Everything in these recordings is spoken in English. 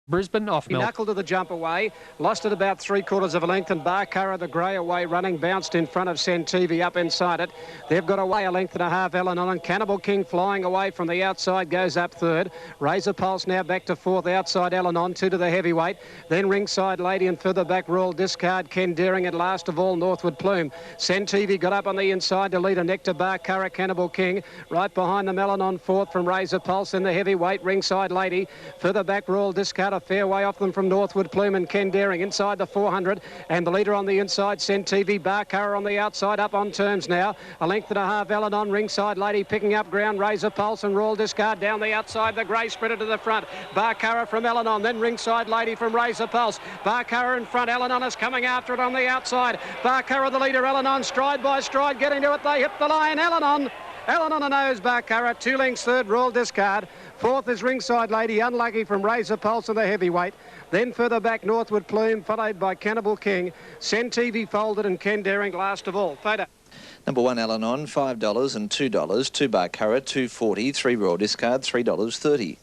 Brisbane off He milk. knuckled to the jump away, lost it about 3/4 of a length, and Barcara, the grey away running, bounced in front of Centivi up inside it. They've got away a length and a half, Eleanor, and Cannibal King flying away from the outside goes up third. Razor Pulse now back to fourth, outside Eleanor, two to the heavyweight. Then Ringside Lady and further back Royal Discard, Ken Deering, and last of all Northwood Plume. Centivi got up on the inside to lead a neck to Barcara, Cannibal King. Right behind them, Eleanor fourth from Razor Pulse, in the heavyweight Ringside Lady. Further back Royal Discard, a fair way off them from Northwood Plume and Ken Deering inside the 400, and the leader on the inside, Centivi. Barcara on the outside, up on terms now. A length and a half, Eleanor, Ringside Lady picking up ground, Razor Pulse and Royal Discard down the outside. The grey sprinter to the front. Barcara from Eleanor, then Ringside Lady from Razor Pulse. Barcara in front, Eleanor is coming after it on the outside. Barcara the leader, Eleanor stride by stride getting to it. They hit the line, Eleanor on the nose, Barcara, 2 lengths third, Royal Discard. Fourth is Ringside Lady, unlucky from Razor Pulse in the heavyweight. Then further back, Northwood Plume, followed by Cannibal King. Centivi folded and Ken Deering last of all. Photo. Number 1, Alanon, $5 and $2. 2 Barcara, $2.40. 3 Royal Discard, $3.30.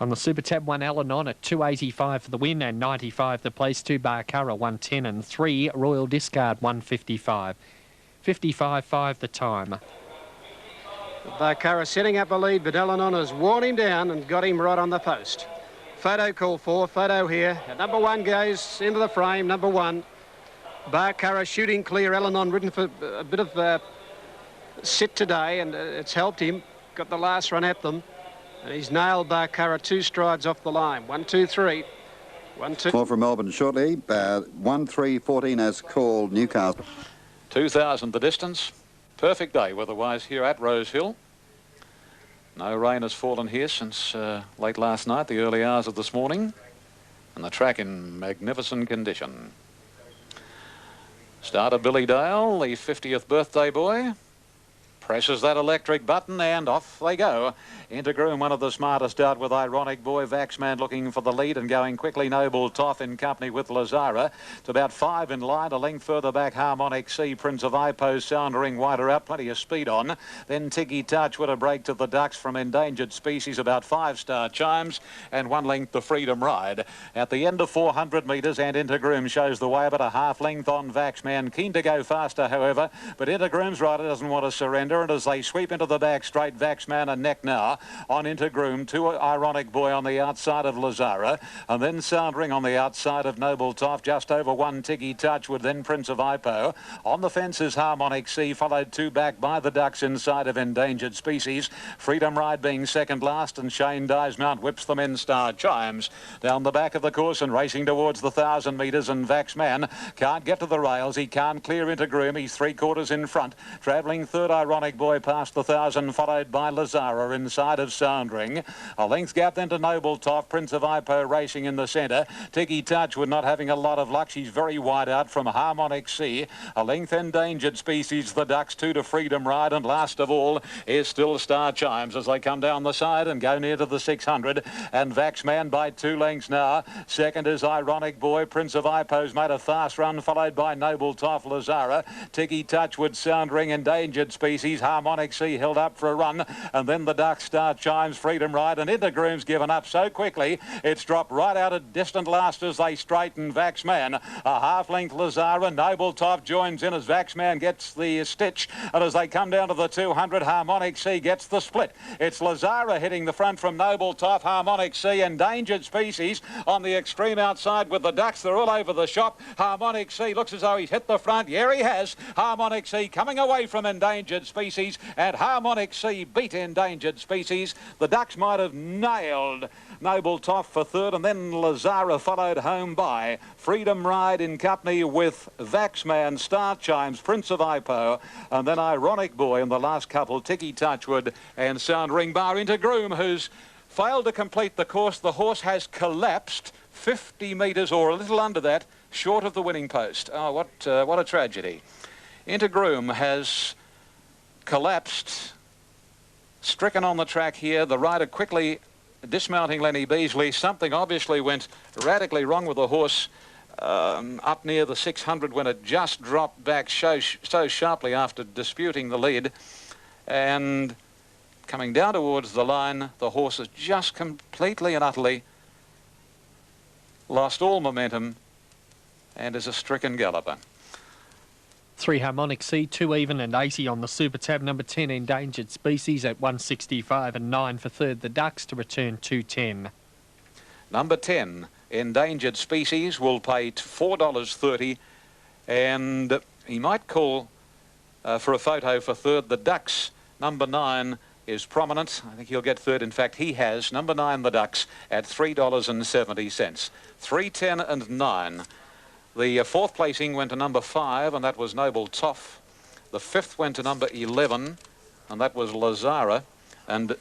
On the Super Tab, 1 Alanon at $2.85 for the win and $95 the place. 2 Barcara, $1.10 and 3 Royal Discard, $1.55. 55.5 the time. Barcara setting up a lead, but Eleanor has worn him down and got him right on the post. Photo call for, photo here. Number 1 goes into the frame, number 1. Barcara shooting clear, Eleanor ridden for a bit of sit today, and it's helped him. Got the last run at them, and he's nailed Barcara 2 strides off the line. 1, 2, 3. 1, 2. More from Melbourne shortly. 1-3-14 as called Newcastle. 2,000 the distance. Perfect day weather-wise here at Rosehill. No rain has fallen here since late last night, the early hours of this morning, and the track in magnificent condition. Starter Billy Dale, the 50th birthday boy, presses that electric button and off they go. Into Groom, one of the smartest out with Ironic Boy. Vaxman looking for the lead and going quickly. Noble Toff in company with Lazara. It's about 5 in line. A length further back, Harmonic Sea, Prince of Ipo, Soundering wider out. Plenty of speed on. Then Tiggy Touch with a break to the Ducks from Endangered Species. About 5-star Chimes and 1 length the Freedom Ride. At the end of 400 metres, and Into Groom shows the way, but a half length on Vaxman. Keen to go faster, however, but Into Groom's rider doesn't want to surrender. And as they sweep into the back straight, Vaxman and neck now on Into Groom. 2 Ironic Boy on the outside of Lazara, and then Soundering on the outside of Noble Toff. Just over 1 Tiggy Touch with then Prince of Ipo. On the fence is Harmonic Sea, followed 2 back by the Ducks inside of Endangered Species. Freedom Ride being second last, and Shane Dyes Mount whips them in. Star Chimes down the back of the course and racing towards the 1,000 metres, and Vaxman can't get to the rails. He can't clear Into Groom. He's 3/4 in front. Travelling third, Ironic Boy past the 1,000, followed by Lazara inside of Soundering. A length gap then to Noble Toff. Prince of Ipo racing in the centre. Tiggy Touch with not having a lot of luck. She's very wide out from Harmonic Sea. A length Endangered Species, the Ducks, 2 to Freedom Ride, and last of all is still Star Chimes as they come down the side and go near to the 600. And Vaxman by 2 lengths now. Second is Ironic Boy. Prince of Ipo's made a fast run, followed by Noble Toff, Lazara. Tiggy Touch with Soundering, Endangered Species. Harmonic Sea held up for a run, and then the Ducks, Star Chimes, Freedom Ride, and Into Groom's given up so quickly it's dropped right out of distant last as they straighten Vaxman. A half-length Lazara. Noble Toff joins in as Vaxman gets the stitch, and as they come down to the 200, Harmonic Sea gets the split. It's Lazara hitting the front from Noble Toff, Harmonic Sea, Endangered Species on the extreme outside with the Ducks. They're all over the shop. Harmonic Sea looks as though he's hit the front. Yeah, he has. Harmonic Sea coming away from Endangered Species, and Harmonic Sea beat Endangered Species. The Ducks might have nailed Noble Toff for third, and then Lazara followed home by Freedom Ride in company with Vaxman, Star Chimes, Prince of Ipo, and then Ironic Boy in the last couple, Tiggy Touchwood and Soundering bar Into Groom, who's failed to complete the course. The horse has collapsed 50 metres or a little under that, short of the winning post. Oh, what a tragedy. Into Groom has collapsed, stricken on the track here. The rider quickly dismounting Lenny Beasley. Something obviously went radically wrong with the horse up near the 600 when it just dropped back so sharply after disputing the lead. And coming down towards the line, the horse has just completely and utterly lost all momentum and is a stricken galloper. 3 Harmonic C, 2 even and 80 on the Super Tab. Number 10 Endangered Species at 165 and 9 for third. The Ducks to return 210. Number 10 Endangered Species will pay $4.30, and he might call for a photo for third. The Ducks, number 9, is prominent. I think he'll get third. In fact, he has. Number 9, the Ducks, at $3.70. 3, 10 and 9. The fourth placing went to number 5, and that was Noble Toff. The fifth went to number 11, and that was Lazara. And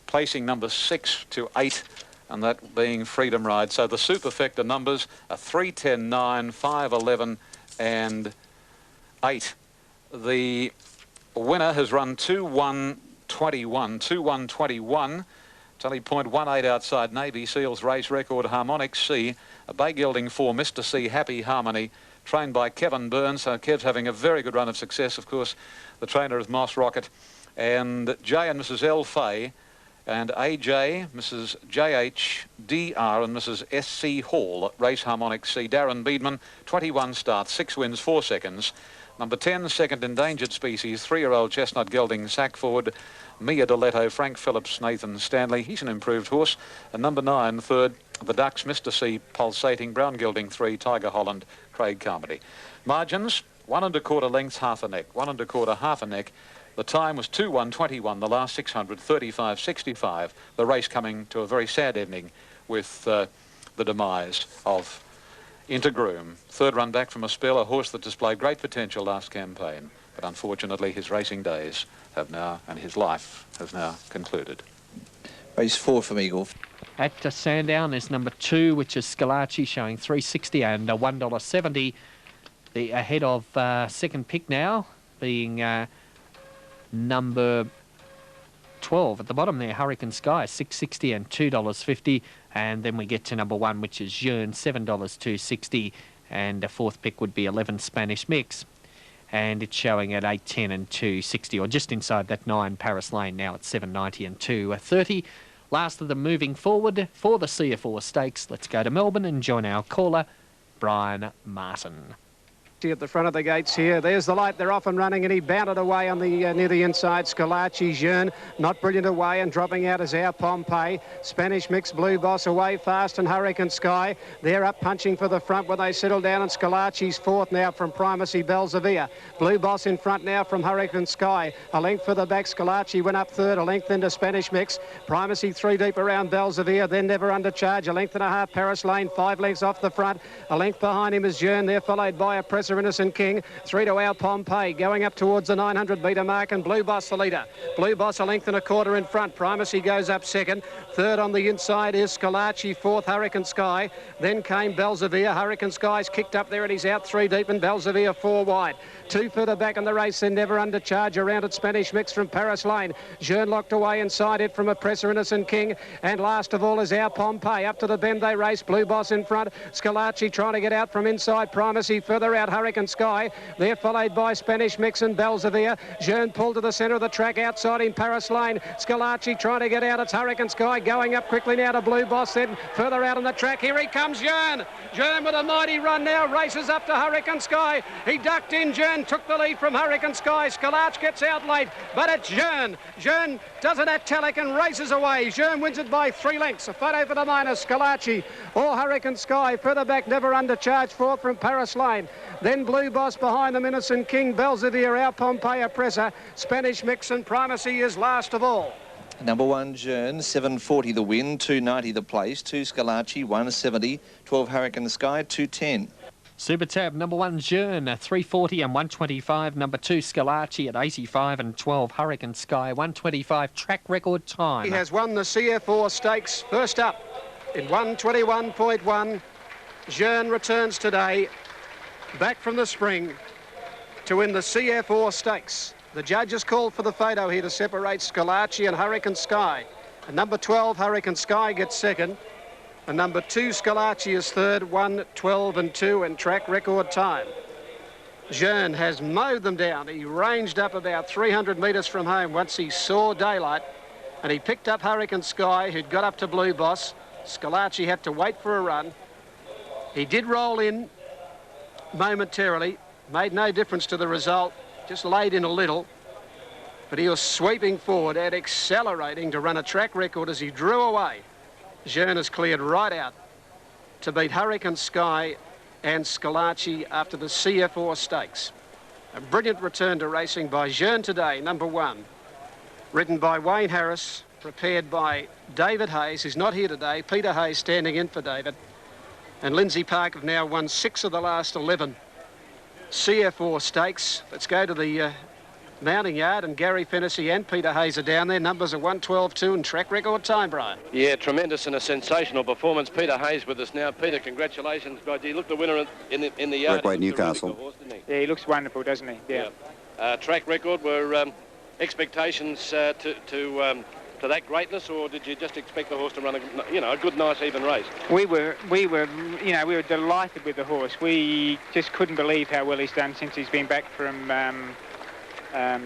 placing number 6 to 8, and that being Freedom Ride. So the superfecta numbers are 3, 10, 9, 5, 11, and 8. The winner has run 2-1-21. 2-1-21. It's only 0.18 outside Navy Seals race record. Harmonic C, a bay gilding 4, Mr. C, Happy Harmony, trained by Kevin Burns. So Kev's having a very good run of success. Of course, the trainer is Moss Rocket. And J and Mrs. L. Fay, and AJ, Mrs. JH, DR and Mrs. SC Hall, race Harmonic C. Darren Beedman, 21 starts, 6 wins, 4 seconds. Number 10, second Endangered Species, 3-year-old Chestnut Gelding, sack forward, Mia Deletto, Frank Phillips, Nathan Stanley. He's an improved horse. And number 9, third, the Ducks, Mr. C, Pulsating, Brown Gelding 3, Tiger Holland, Craig Carmody. Margins, 1 1/4 lengths, half a neck, 1 1/4, half a neck. The time was 2-1-21, the last 600, 35-65. The race coming to a very sad ending with the demise of Intergroom. Third run back from a spell, a horse that displayed great potential last campaign. But unfortunately, his racing days have now, and his life has now concluded. Race 4 from Eagle. At Sandown is number 2, which is Scalacci, showing $3.60 and $1.70. The ahead of second pick now, being number 12 at the bottom there, Hurricane Sky, $6.60 and $2.50. And then we get to number 1, which is Jearn, $7.260. And a fourth pick would be 11 Spanish Mix. And it's showing at $8.10 and $2.60, or just inside that 9 Paris Lane now at $7.90 and $2.30. Last of them moving forward for the CF4 Stakes. Let's go to Melbourne and join our caller, Brian Martin. At the front of the gates here. There's the light. They're off and running, and he bounded away on the near the inside. Scalacci, Jearn, not brilliant away, and dropping out is our Pompeii. Spanish Mix, Blue Boss away fast, and Hurricane Sky. They're up punching for the front where they settle down, and Scalacci's fourth now from Primacy Belzavia. Blue Boss in front now from Hurricane Sky. A length for the back. Scalacci went up third, a length into Spanish Mix. Primacy 3 deep around Belzavia, then Never Under Charge. A length and a half Paris Lane, 5 lengths off the front. A length behind him is Jearn. They're followed by a Presser Innocent King. 3 to our Pompeii, going up towards the 900 metre mark, and Blue Boss the leader. Blue Boss a length and a quarter in front. Primacy goes up second. Third on the inside is Scalacci. Fourth, Hurricane Sky. Then came Belzavia. Hurricane Sky's kicked up there and he's out 3 deep, and Belzavia 4 wide. 2 further back in the race, then Never Under Charge around at Spanish Mix from Paris Lane. Jearn locked away inside it from a Presser Innocent King. And last of all is our Pompeii. Up to the bend they race. Blue Boss in front. Scalacci trying to get out from inside Primacy. Further out Hurricane Sky. They're followed by Spanish Mix and Belzavia. Jearn pulled to the centre of the track outside in Paris Lane. Scalacci trying to get out. It's Hurricane Sky going up quickly now to Blue Boss. Then further out on the track. Here he comes, Jearn. Jearn with a mighty run now. Races up to Hurricane Sky. He ducked in. Jearn took the lead from Hurricane Sky. Scalacci gets out late, but it's Jearn. Jearn does an italic and races away. Jearn wins it by 3 lengths. A photo for the minors. Scalacci or Hurricane Sky. Further back, Never Under Charge. Fourth from Paris Lane. Then Blue Boss behind them, Innocent King, Belzavia, our Pompeii Presser, Spanish Mix, and Primacy is last of all. Number 1, Jearn, $7.40 the win, $2.90 the place, 2 Scalacci, $1.70, 12 Hurricane Sky, $2.10. Super Tab, number 1, Jearn, $3.40 and $1.25. Number 2, Scalacci at $85 and 12 Hurricane Sky, $1.25. Track record time. He has won the CF4 Stakes. First up in 1:21.1. Jearn returns today, back from the spring, to win the CF4 Stakes. The judges called for the photo here to separate Scalacci and Hurricane Sky. And number 12, Hurricane Sky, gets second. And number 2, Scalacci, is third, 1:12 and 2 in track record time. Jearn has mowed them down. He ranged up about 300 metres from home once he saw daylight, and he picked up Hurricane Sky, who'd got up to Blue Boss. Scalacci had to wait for a run. He did roll in momentarily, made no difference to the result, just laid in a little, but he was sweeping forward and accelerating to run a track record as he drew away. Jeune has cleared right out to beat Hurricane Sky and Scalacci after the CF4 Stakes. A brilliant return to racing by Jeune today, number 1. Ridden by Wayne Harris, prepared by David Hayes, who's not here today. Peter Hayes standing in for David. And Lindsay Park have now won 6 of the last 11 CF4 Stakes. Let's go to the mounting yard, and Gary Fennessy and Peter Hayes are down there. Numbers are 1:12.2 and track record time, Brian. Yeah, tremendous and a sensational performance. Peter Hayes with us now. Peter, congratulations. He looked the winner in the yard. Brickway Newcastle. Really horse, didn't he? Yeah, he looks wonderful, doesn't he? Yeah. Track record, were expectations to that greatness, or did you just expect the horse to run a good, nice, even race? We were delighted with the horse. We just couldn't believe how well he's done since he's been back from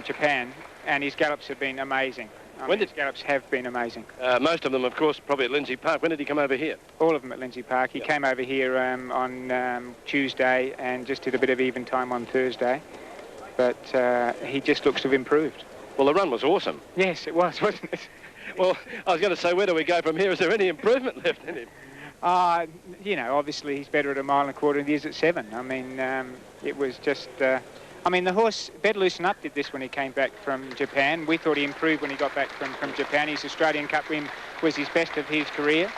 Japan, and his gallops have been amazing. His gallops have been amazing. Most of them, of course, probably at Lindsay Park. When did he come over here? All of them at Lindsay Park. He came over here on Tuesday and just did a bit of even time on Thursday. But he just looks to have improved. Well, the run was awesome. Yes, it was, wasn't it? Well, I was going to say, where do we go from here? Is there any improvement left in him? Obviously he's better at 1.25 miles than he is at 7. I mean, it was just... the horse, Better Loosen Up did this when he came back from Japan. We thought he improved when he got back from Japan. His Australian Cup win was his best of his career.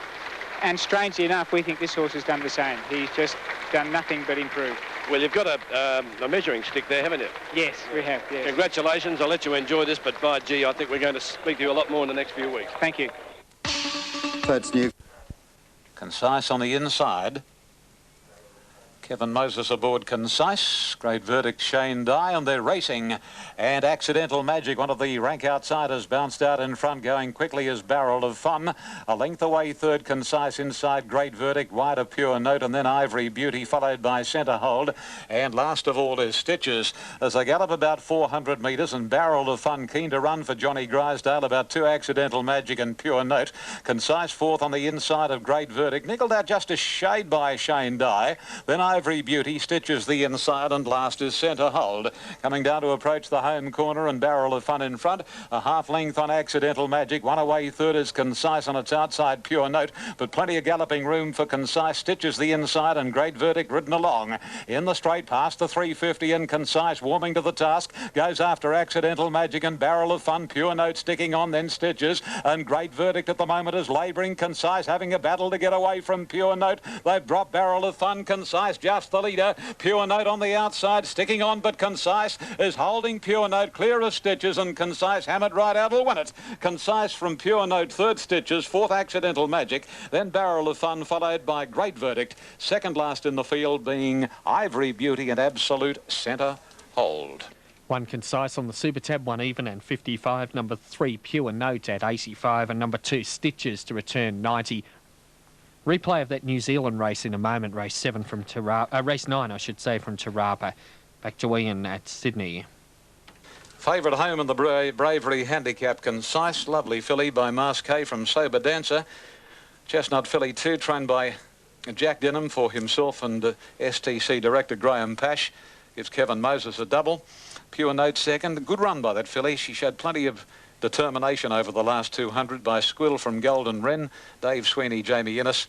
And strangely enough, we think this horse has done the same. He's just done nothing but improve. Well, you've got a measuring stick there, haven't you? Yes, we have, yes. Congratulations. I'll let you enjoy this, but by gee, I think we're going to speak to you a lot more in the next few weeks. Thank you. That's new. Concise on the inside. Kevin Moses aboard Concise. Great Verdict, Shane Dye, and they're racing. And Accidental Magic, one of the rank outsiders, bounced out in front, going quickly as Barrel of Fun. A length away third, Concise inside Great Verdict, wide of Pure Note, and then Ivory Beauty, followed by Centre Hold. And last of all is Stitches, as they gallop about 400 metres, and Barrel of Fun keen to run for Johnny Grisdale, about 2 Accidental Magic and Pure Note. Concise fourth on the inside of Great Verdict, nickled out just a shade by Shane Dye. Then Ivory Beauty, Stitches the inside, and last is Centre Hold. Coming down to approach the home corner, and Barrel of Fun in front. A half length on Accidental Magic. One away third is Concise on its outside, Pure Note, but plenty of galloping room for Concise. Stitches the inside, and Great Verdict ridden along. In the straight past the 350, and Concise warming to the task. Goes after Accidental Magic and Barrel of Fun. Pure Note sticking on, then Stitches, and Great Verdict at the moment is labouring. Concise having a battle to get away from Pure Note. They've dropped Barrel of Fun. Concise just the leader. Pure Note on the outside, sticking on, but Concise is holding Pure Note clear of Stitches, and Concise hammered right out will win it. Concise from Pure Note, third Stitches, fourth Accidental Magic, then Barrel of Fun, followed by Great Verdict. Second last in the field being Ivory Beauty and Absolute Centre Hold. 1 Concise on the Super Tab, 1 even and 55. Number 3 Pure Note at 85, and number 2 Stitches to return 90. Replay of that New Zealand race in a moment, race 7 from Tarapa, race 9, I should say, from Tarapa. Back to Ian at Sydney. Favourite home in the Bravery Handicap, Concise. Lovely filly by Masquet from Sober Dancer. Chestnut filly 2, trained by Jack Denham for himself and STC director Graham Pash. Gives Kevin Moses a double. Pure Note second. Good run by that filly. She showed plenty of determination over the last 200 by Squill from Golden Wren, Dave Sweeney, Jamie Innes.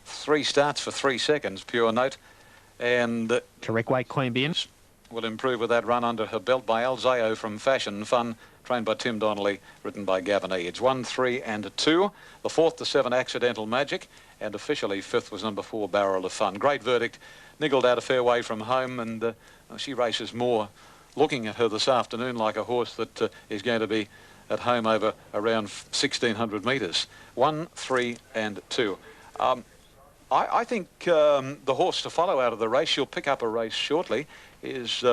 3 starts for 3 seconds, Pure Note. And correct weight, Queen Bean will improve with that run under her belt by Alzeo from Fashion Fun, trained by Tim Donnelly, written by Gavin Eads. 1, 3 and 2. The 4th to 7 Accidental Magic, and officially 5th was number 4 Barrel of Fun. Great Verdict, niggled out a fair way from home, and she races more. Looking at her this afternoon like a horse that is going to be at home over around 1,600 metres. 1, 3 and 2. I think the horse to follow out of the race, she'll pick up a race shortly, is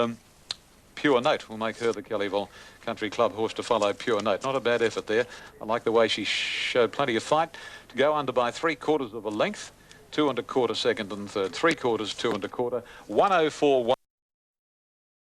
Pure Note. We'll make her the Kellyville Country Club horse to follow, Pure Note. Not a bad effort there. I like the way she showed plenty of fight to go under by 3/4 of a length. 2 1/4 second and third. 3/4, 2 1/4. 104.